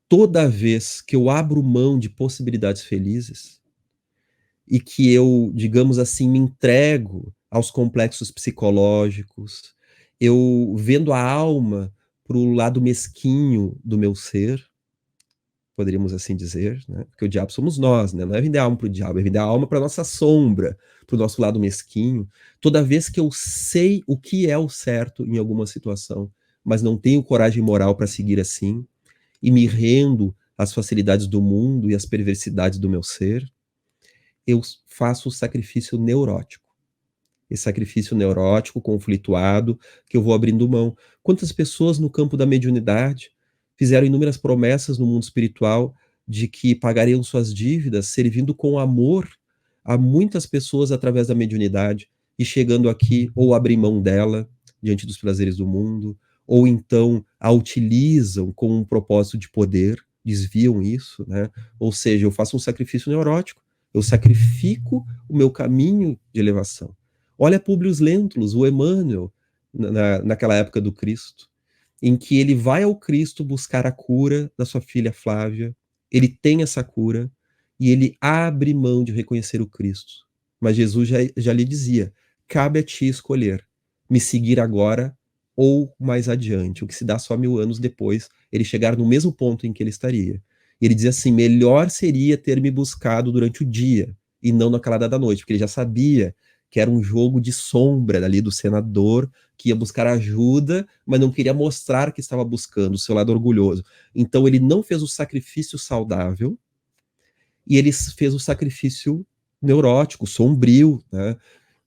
Toda vez que eu abro mão de possibilidades felizes e que eu, digamos assim, me entrego aos complexos psicológicos, eu vendo a alma para o lado mesquinho do meu ser, poderíamos assim dizer, né? Porque o diabo somos nós, né? Não é vender a alma para o diabo, é vender a alma para a nossa sombra, para o nosso lado mesquinho. Toda vez que eu sei o que é o certo em alguma situação, mas não tenho coragem moral para seguir assim, e me rendo às facilidades do mundo e às perversidades do meu ser, eu faço o sacrifício neurótico. Esse sacrifício neurótico, conflituado, que eu vou abrindo mão. Quantas pessoas no campo da mediunidade fizeram inúmeras promessas no mundo espiritual de que pagariam suas dívidas, servindo com amor a muitas pessoas através da mediunidade, e chegando aqui, ou abrem mão dela diante dos prazeres do mundo, ou então a utilizam com um propósito de poder, desviam isso, né? Ou seja, eu faço um sacrifício neurótico, eu sacrifico o meu caminho de elevação. Olha Públio Lentulus, o Emmanuel, naquela época do Cristo, em que ele vai ao Cristo buscar a cura da sua filha Flávia, ele tem essa cura, e ele abre mão de reconhecer o Cristo. Mas Jesus já lhe dizia, cabe a ti escolher, me seguir agora ou mais adiante, o que se dá só 1000 anos depois, ele chegar no mesmo ponto em que ele estaria. E ele dizia assim, melhor seria ter me buscado durante o dia, e não na calada da noite, porque ele já sabia que era um jogo de sombra ali do senador, que ia buscar ajuda, mas não queria mostrar que estava buscando, o seu lado orgulhoso. Então ele não fez o sacrifício saudável, e ele fez o sacrifício neurótico, sombrio, né?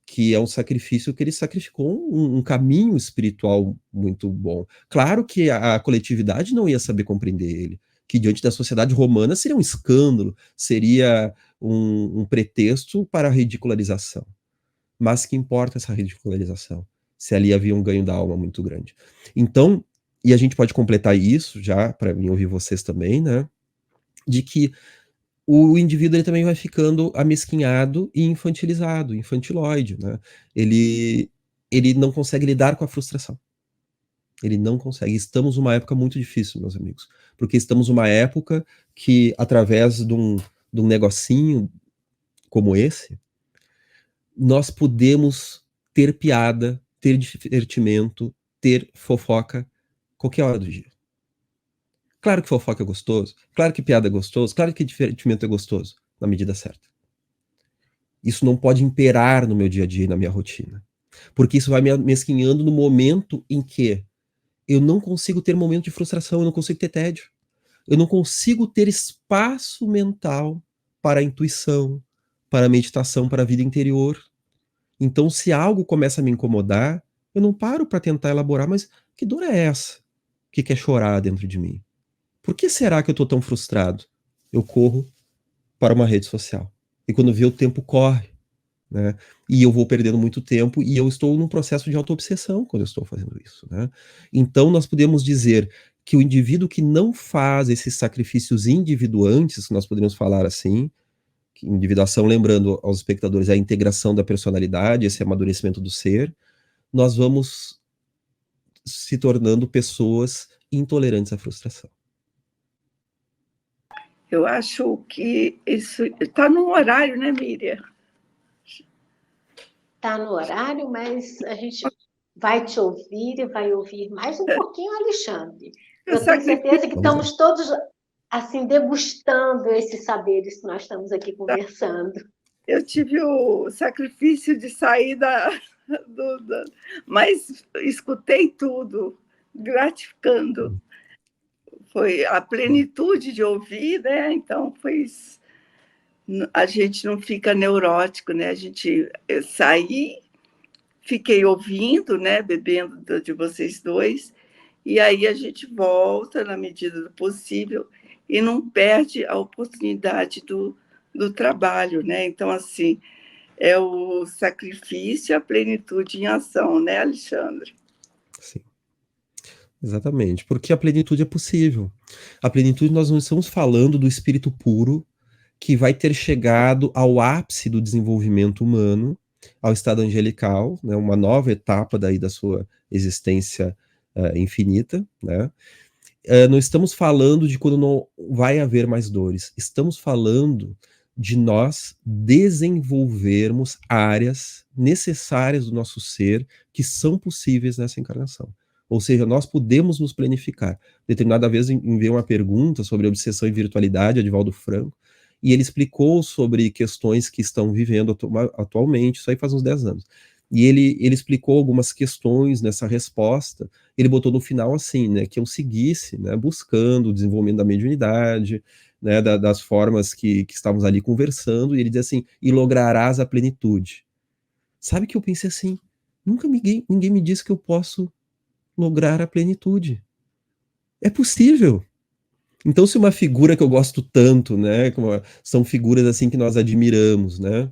Que é um sacrifício que ele sacrificou um caminho espiritual muito bom. Claro que a coletividade não ia saber compreender ele, que diante da sociedade romana seria um escândalo, seria um pretexto para a ridicularização. Mas que importa essa ridicularização, se ali havia um ganho da alma muito grande. Então, e a gente pode completar isso, já para mim ouvir vocês também, né, de que o indivíduo ele também vai ficando amesquinhado e infantilizado, infantiloide, né? Ele não consegue lidar com a frustração. Ele não consegue. Estamos numa época muito difícil, meus amigos, porque estamos numa época que, através de um negocinho como esse, nós podemos ter piada, ter divertimento, ter fofoca qualquer hora do dia. Claro que fofoca é gostoso, claro que piada é gostoso, claro que divertimento é gostoso, na medida certa. Isso não pode imperar no meu dia a dia e na minha rotina. Porque isso vai me mesquinhando no momento em que eu não consigo ter momento de frustração, eu não consigo ter tédio. Eu não consigo ter espaço mental para a intuição, para a meditação, para a vida interior. Então, se algo começa a me incomodar, eu não paro para tentar elaborar, mas que dor é essa que quer chorar dentro de mim? Por que será que eu estou tão frustrado? Eu corro para uma rede social. E quando vê, o tempo corre, né? E eu vou perdendo muito tempo e eu estou num processo de autoobsessão quando eu estou fazendo isso, né? Então, nós podemos dizer que o indivíduo que não faz esses sacrifícios individuantes, nós poderíamos falar assim, que individuação, lembrando aos espectadores, é a integração da personalidade, esse amadurecimento do ser, nós vamos se tornando pessoas intolerantes à frustração. Eu acho que isso está no horário, né, Miriam? Está no horário, mas a gente vai te ouvir e vai ouvir mais um pouquinho, Alexandre. Eu tenho certeza que estamos todos assim degustando esses saberes que nós estamos aqui conversando. Eu tive o sacrifício de sair mas escutei tudo, gratificando. Foi a plenitude de ouvir, né? Então, a gente não fica neurótico, né? Eu saí, fiquei ouvindo, né? Bebendo de vocês dois, e aí a gente volta na medida do possível e não perde a oportunidade do trabalho, né? Então, assim, é o sacrifício, a plenitude em ação, né, Alexandre? Sim. Exatamente, porque a plenitude é possível. A plenitude, nós não estamos falando do espírito puro que vai ter chegado ao ápice do desenvolvimento humano, ao estado angelical, né, uma nova etapa daí da sua existência infinita, né? Não estamos falando de quando não vai haver mais dores, estamos falando de nós desenvolvermos áreas necessárias do nosso ser que são possíveis nessa encarnação. Ou seja, nós podemos nos planificar. Determinada vez enviei uma pergunta sobre obsessão e virtualidade a Divaldo Franco, e ele explicou sobre questões que estão vivendo atualmente, isso aí faz uns 10 anos. E ele explicou algumas questões nessa resposta, ele botou no final assim, né, que eu seguisse, né, buscando o desenvolvimento da mediunidade, né, das formas que estávamos ali conversando, e ele diz assim, e lograrás a plenitude. Sabe que eu pensei assim, nunca ninguém me disse que eu posso lograr a plenitude. É possível. Então, se uma figura que eu gosto tanto, né, são figuras assim que nós admiramos, né,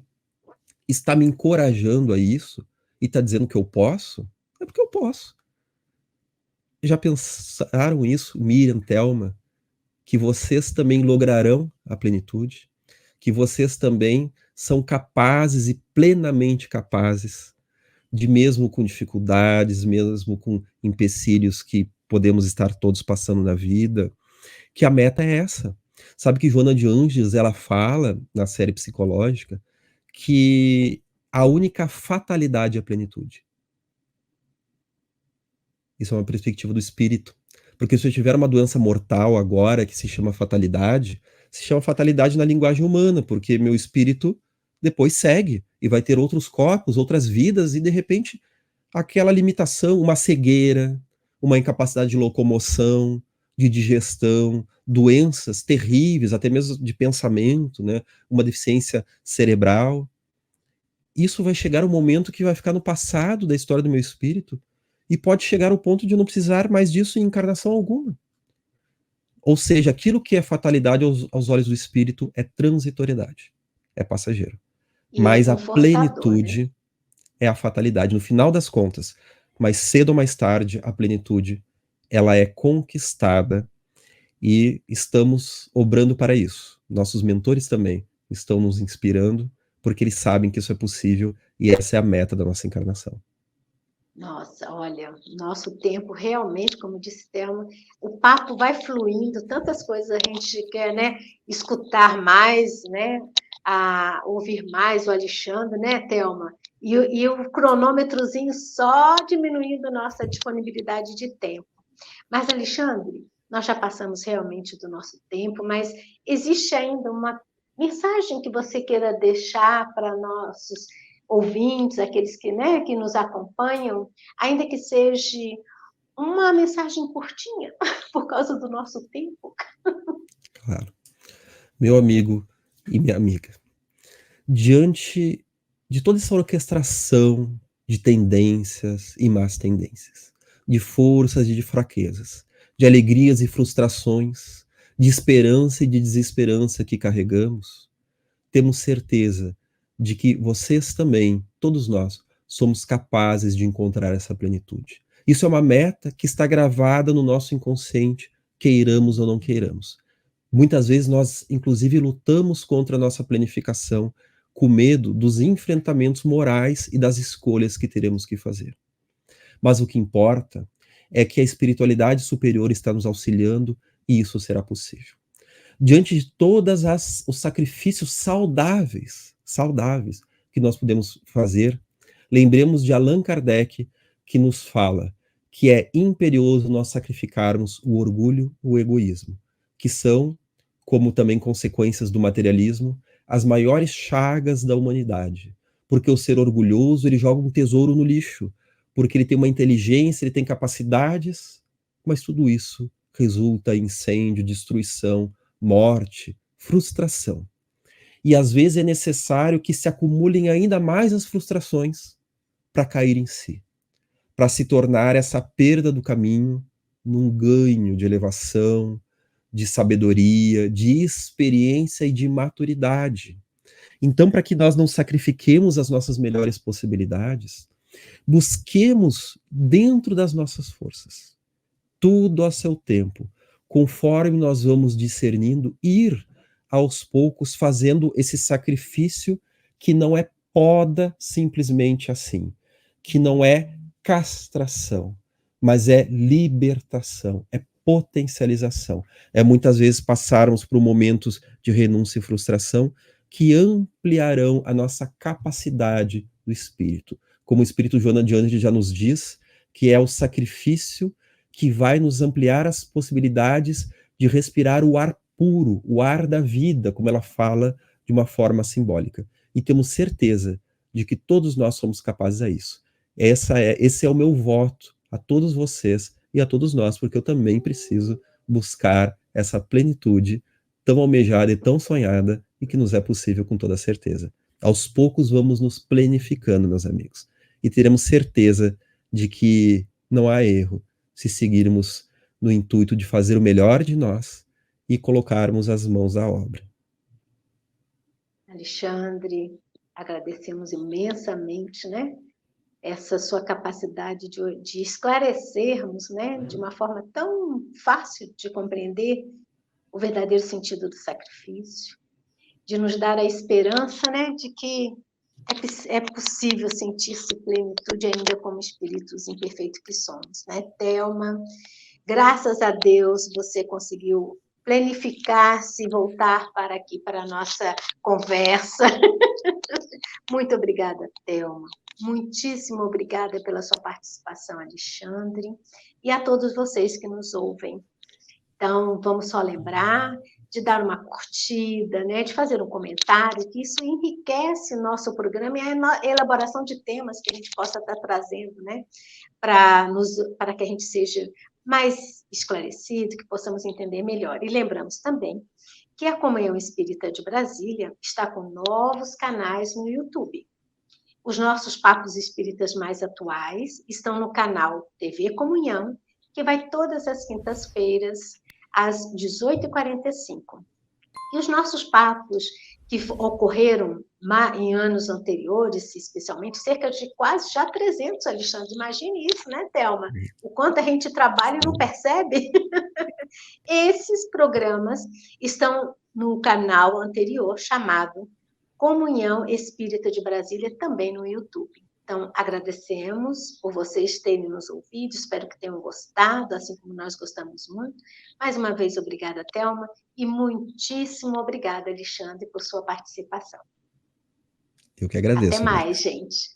está me encorajando a isso e está dizendo que eu posso, é porque eu posso. Já pensaram isso, Miriam, Thelma, que vocês também lograrão a plenitude, que vocês também são capazes e plenamente capazes de, mesmo com dificuldades, mesmo com empecilhos que podemos estar todos passando na vida, que a meta é essa. Sabe que Joana de Ângeles, ela fala, na série psicológica, que a única fatalidade é a plenitude. Isso é uma perspectiva do espírito. Porque se eu tiver uma doença mortal agora, que se chama fatalidade na linguagem humana, porque meu espírito depois segue. e vai ter outros corpos, outras vidas, e de repente aquela limitação, uma cegueira, uma incapacidade de locomoção, de digestão, doenças terríveis, até mesmo de pensamento, né? Uma deficiência cerebral. Isso vai chegar um momento que vai ficar no passado da história do meu espírito e pode chegar ao ponto de eu não precisar mais disso em encarnação alguma. Ou seja, aquilo que é fatalidade aos olhos do espírito é transitoriedade, é passageiro. E Mas é a confortador, plenitude, né, é a fatalidade. No final das contas, mais cedo ou mais tarde, a plenitude, ela é conquistada e estamos obrando para isso. Nossos mentores também estão nos inspirando, porque eles sabem que isso é possível e essa é a meta da nossa encarnação. Nossa, olha, nosso tempo realmente, como disse Thelma, o papo vai fluindo, tantas coisas a gente quer, né, escutar mais, né, a ouvir mais o Alexandre, né, Thelma? E o cronômetrozinho só diminuindo nossa disponibilidade de tempo. Mas, Alexandre, nós já passamos realmente do nosso tempo, mas existe ainda uma mensagem que você queira deixar para nossos ouvintes, aqueles que, né, que nos acompanham, ainda que seja uma mensagem curtinha, por causa do nosso tempo? Claro. Meu amigo e minha amiga, diante de toda essa orquestração de tendências e más tendências, de forças e de fraquezas, de alegrias e frustrações, de esperança e de desesperança que carregamos, temos certeza de que vocês também, todos nós, somos capazes de encontrar essa plenitude. Isso é uma meta que está gravada no nosso inconsciente, queiramos ou não queiramos. Muitas vezes nós, inclusive, lutamos contra a nossa planificação, com medo dos enfrentamentos morais e das escolhas que teremos que fazer. Mas o que importa é que a espiritualidade superior está nos auxiliando e isso será possível. Diante de todos os sacrifícios saudáveis que nós podemos fazer, lembremos de Allan Kardec, que nos fala que é imperioso nós sacrificarmos o orgulho e o egoísmo, que são, como também consequências do materialismo, as maiores chagas da humanidade. Porque o ser orgulhoso, ele joga um tesouro no lixo, porque ele tem uma inteligência, ele tem capacidades, mas tudo isso resulta em incêndio, destruição, morte, frustração. E às vezes é necessário que se acumulem ainda mais as frustrações para cair em si, para se tornar essa perda do caminho num ganho de elevação, de sabedoria, de experiência e de maturidade. Então, para que nós não sacrifiquemos as nossas melhores possibilidades, busquemos dentro das nossas forças, tudo a seu tempo, conforme nós vamos discernindo, ir aos poucos fazendo esse sacrifício que não é poda simplesmente assim, que não é castração, mas é libertação, é potencialização. É muitas vezes passarmos por momentos de renúncia e frustração que ampliarão a nossa capacidade do espírito. Como o Espírito Joana de Ângeles já nos diz, que é o sacrifício que vai nos ampliar as possibilidades de respirar o ar puro, o ar da vida, como ela fala de uma forma simbólica. E temos certeza de que todos nós somos capazes a isso. Esse é o meu voto a todos vocês e a todos nós, porque eu também preciso buscar essa plenitude tão almejada e tão sonhada e que nos é possível com toda certeza. Aos poucos vamos nos planificando, meus amigos, e teremos certeza de que não há erro se seguirmos no intuito de fazer o melhor de nós e colocarmos as mãos à obra. Alexandre, agradecemos imensamente, né, essa sua capacidade de esclarecermos, né, de uma forma tão fácil de compreender o verdadeiro sentido do sacrifício, de nos dar a esperança, né, de que é possível sentir-se plenitude ainda como espíritos imperfeitos que somos, né? Thelma, graças a Deus você conseguiu planificar-se e voltar para aqui, para a nossa conversa. Muito obrigada, Thelma. Muitíssimo obrigada pela sua participação, Alexandre, e a todos vocês que nos ouvem. Então, vamos só lembrar de dar uma curtida, né, de fazer um comentário, que isso enriquece o nosso programa e a elaboração de temas que a gente possa estar trazendo, né, para que a gente seja mais esclarecido, que possamos entender melhor. E lembramos também que a Comunhão Espírita de Brasília está com novos canais no YouTube. Os nossos papos espíritas mais atuais estão no canal TV Comunhão, que vai todas as quintas-feiras, às 18h45. E os nossos papos que ocorreram em anos anteriores, especialmente, cerca de quase já 300, Alexandre, imagine isso, né, Thelma? O quanto a gente trabalha e não percebe. Esses programas estão no canal anterior, chamado Comunhão Espírita de Brasília, também no YouTube. Então, agradecemos por vocês terem nos ouvido, espero que tenham gostado, assim como nós gostamos muito. Mais uma vez, obrigada, Thelma, e muitíssimo obrigada, Alexandre, por sua participação. Eu que agradeço. Até mais, gente.